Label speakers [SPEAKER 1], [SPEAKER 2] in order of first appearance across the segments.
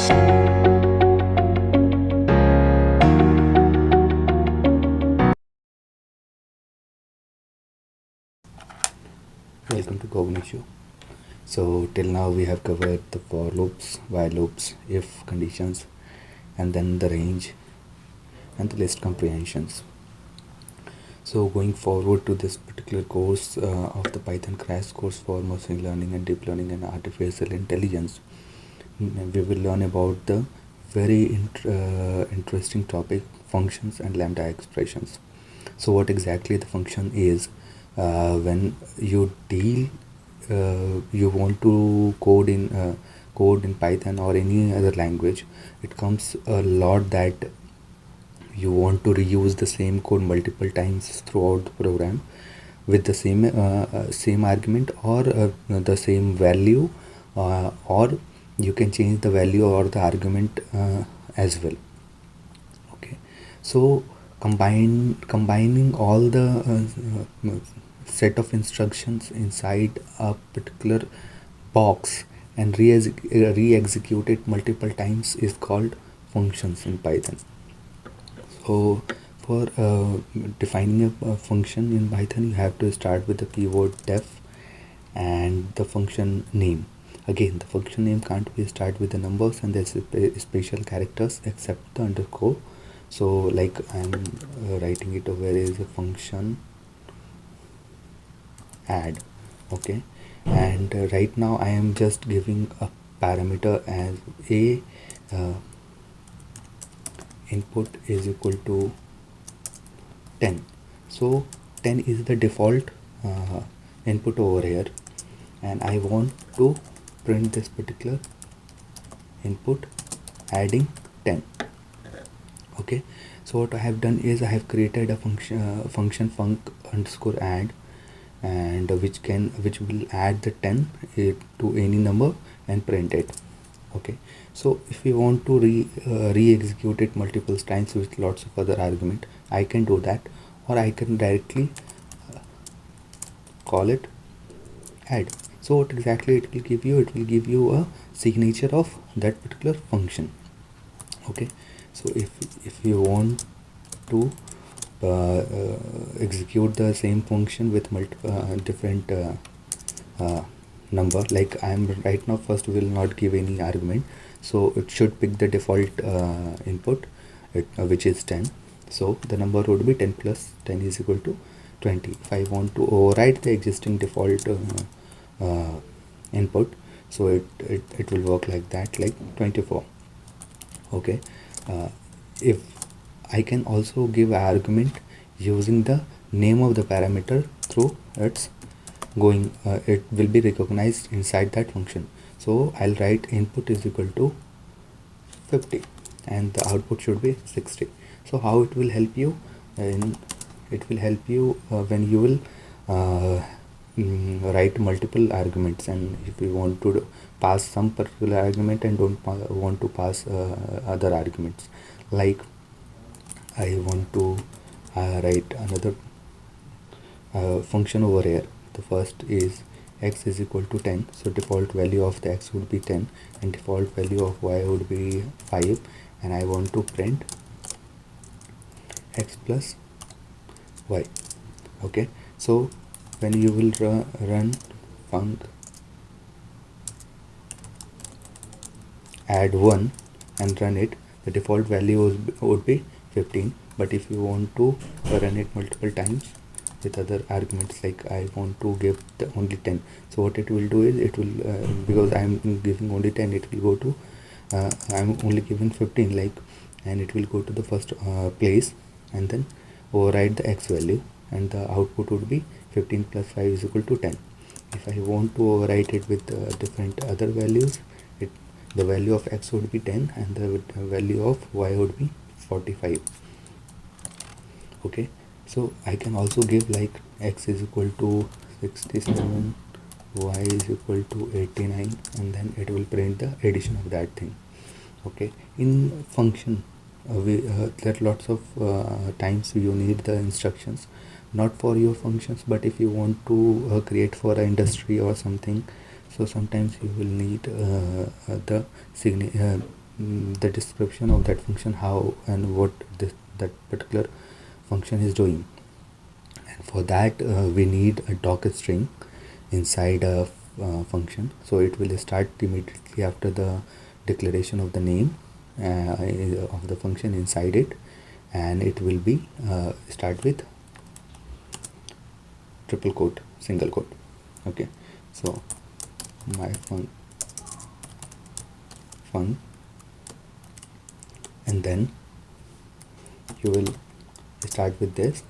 [SPEAKER 1] Welcome to Cognitio. So till now we have covered the for loops, while loops, if conditions, and then the range and the list comprehensions. So going forward to this particular course of the Python crash course for machine learning and deep learning and artificial intelligence, we will learn about the very interesting topic, functions and Lambda expressions. So what exactly the function is, when you you want to code in Python or any other language, it comes a lot that you want to reuse the same code multiple times throughout the program with the same argument or the same value, or you can change the value or the argument as well. Okay, so combining all the set of instructions inside a particular box and re-execute it multiple times is called functions in Python. So for defining a function in Python, you have to start with the keyword def and the function name. Again, the function name can't be start with the numbers and there's special characters except the underscore. So like I'm writing it over as a function add. Okay, and right now I am just giving a parameter as a input is equal to 10. So 10 is the default input over here, and I want to print this particular input adding 10. Okay, so what I have done is I have created a function func underscore add, and which will add the 10 to any number and print it. Okay, so if we want to re-execute it multiple times with lots of other argument, I can do that, or I can directly call it add. So what exactly it will give you? It will give you a signature of that particular function. Okay, so if you want to execute the same function with different number, like I am right now, first will not give any argument, so it should pick the default input, which is 10. So the number would be 10 plus 10 is equal to 20. If I want to override the existing default input, so it will work like that, like 24. Okay, if I can also give an argument using the name of the parameter through its going, it will be recognized inside that function. So I'll write input is equal to 50 and the output should be 60. So how it will help you? It will help you when you will write multiple arguments, and if you want to pass some particular argument and don't want to pass other arguments, like I want to write another function over here. The first is x is equal to 10, so default value of the x would be 10 and default value of y would be 5, and I want to print x plus y. Okay, so when you will run func add 1 and run it, the default value would be 15, but if you want to run it multiple times with other arguments, like I want to give only 10, so what it will do is it will because I am giving only 10, it will go to I am only giving 15, like, and it will go to the first place and then override the x value, and the output would be 15 plus 5 is equal to 10. If I want to overwrite it with different other values, the value of x would be 10 and the value of y would be 45. Okay, so I can also give like x is equal to 67, y is equal to 89, and then it will print the addition of that thing. Okay, in function there are lots of times you need the instructions, not for your functions, but if you want to create for an industry or something, so sometimes you will need the the description of that function, how and what that particular function is doing. And for that we need a doc string inside a function. So it will start immediately after the declaration of the name of the function inside it, and it will be start with triple quote, single quote. Okay, so my fun, and then you will start with this,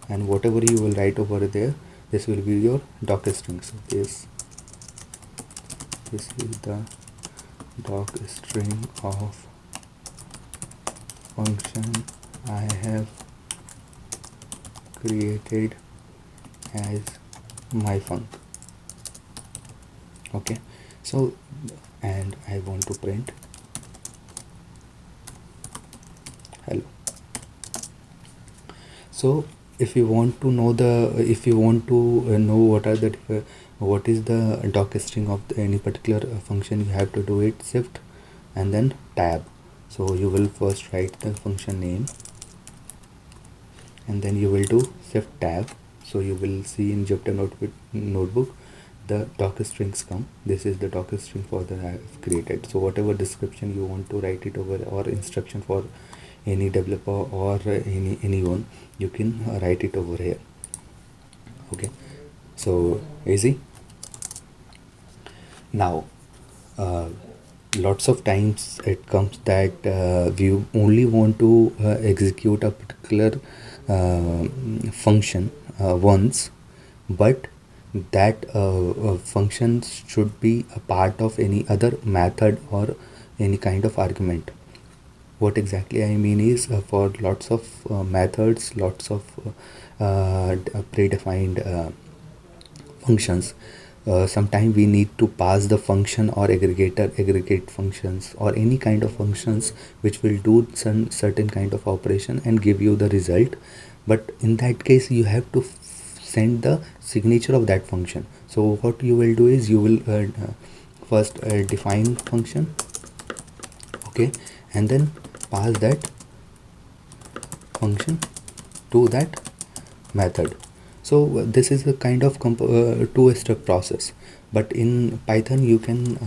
[SPEAKER 1] and whatever you will write over there, this will be your doc string. So this is the doc string of function I have created as my func. Okay, so and I want to print hello. So if you want to know what are the what is the doc string of any particular function, you have to do it shift and then tab. So you will first write the function name, and then you will do shift tab. So you will see in Jupyter notebook the doc strings come. This is the doc string for the I have created. So whatever description you want to write it over, or instruction for any developer or anyone, you can write it over here. Okay, so easy. Now lots of times it comes that we only want to execute a particular function once, but that function should be a part of any other method or any kind of argument. What exactly I mean is for lots of methods, lots of predefined functions, sometimes we need to pass the function or aggregate functions or any kind of functions which will do some certain kind of operation and give you the result. But in that case you have to send the signature of that function. So what you will do is you will first define function, okay, and then pass that function to that method. So this is a kind of two-step process, but in Python you can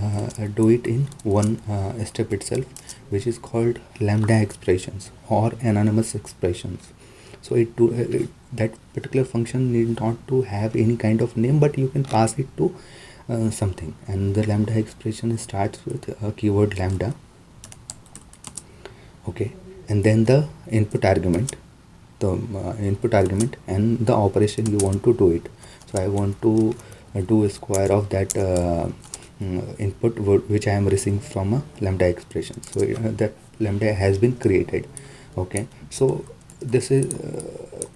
[SPEAKER 1] do it in one step itself, which is called Lambda Expressions or anonymous expressions. So that particular function need not to have any kind of name, but you can pass it to something, and the Lambda expression starts with a keyword lambda, okay, and then the input argument, and the operation you want to do it. So I want to do a square of that input which I am receiving from a Lambda expression. So that lambda has been created. Okay, so this is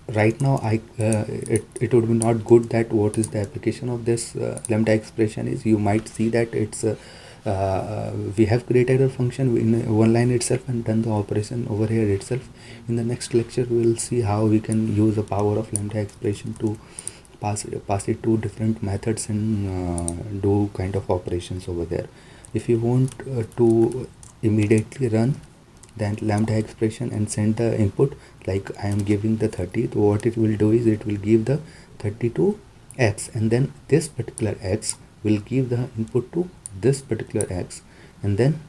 [SPEAKER 1] right now it would be not good that what is the application of this Lambda expression is. You might see that it's we have created a function in one line itself and done the operation over here itself. In the next lecture we will see how we can use the power of Lambda expression to pass it to different methods and do kind of operations over there. If you want to immediately run then Lambda expression and send the input, like I am giving the 30, so what it will do is it will give the 30 to x, and then this particular x will give the input to this particular x, and then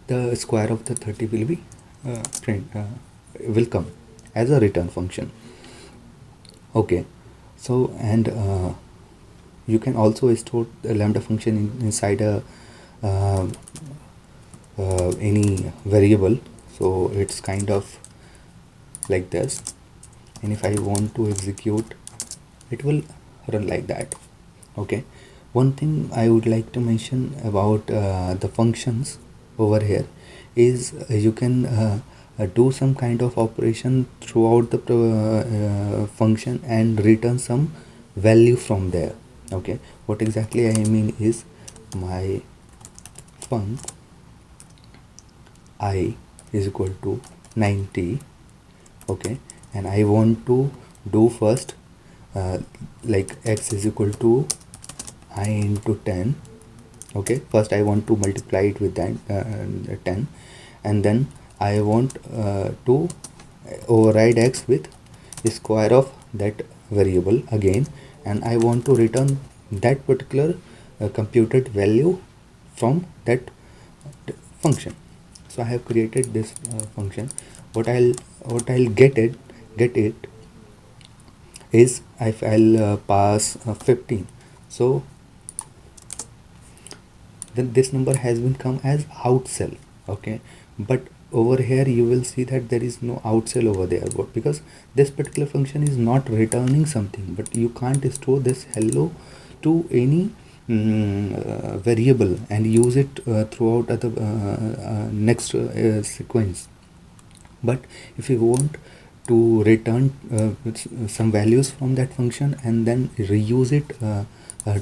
[SPEAKER 1] the square of the 30 will be will come as a return function. Okay, so and you can also store the lambda function inside a any variable. So it's kind of like this, and if I want to execute, it will run like that. Okay, one thing I would like to mention about the functions over here is you can do some kind of operation throughout the function and return some value from there. Okay, what exactly I mean is my func I is equal to 90. Okay, and I want to do first like x is equal to I into 10. Okay, first I want to multiply it with that 10, and then I want to override x with the square of that variable again, and I want to return that particular computed value from that function. So I have created this function. What I'll get it is if I'll pass 15, so then this number has been come as out cell. Okay, but over here you will see that there is no out cell over there, but because this particular function is not returning something, but you can't store this hello to any variable and use it throughout the next sequence. But if you want to return some values from that function and then reuse it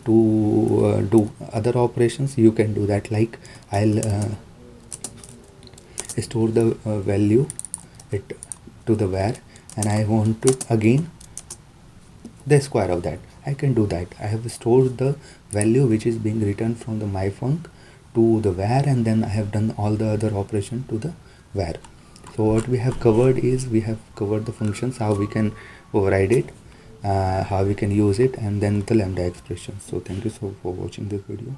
[SPEAKER 1] to do other operations, you can do that. Like I'll store the value it to the var, and I want to again the square of that. I can do that. I have stored the value which is being returned from the myfunc to the var, and then I have done all the other operation to the var. So what we have covered is we have covered the functions, how we can override it, how we can use it, and then the lambda expression. So thank you so for watching this video.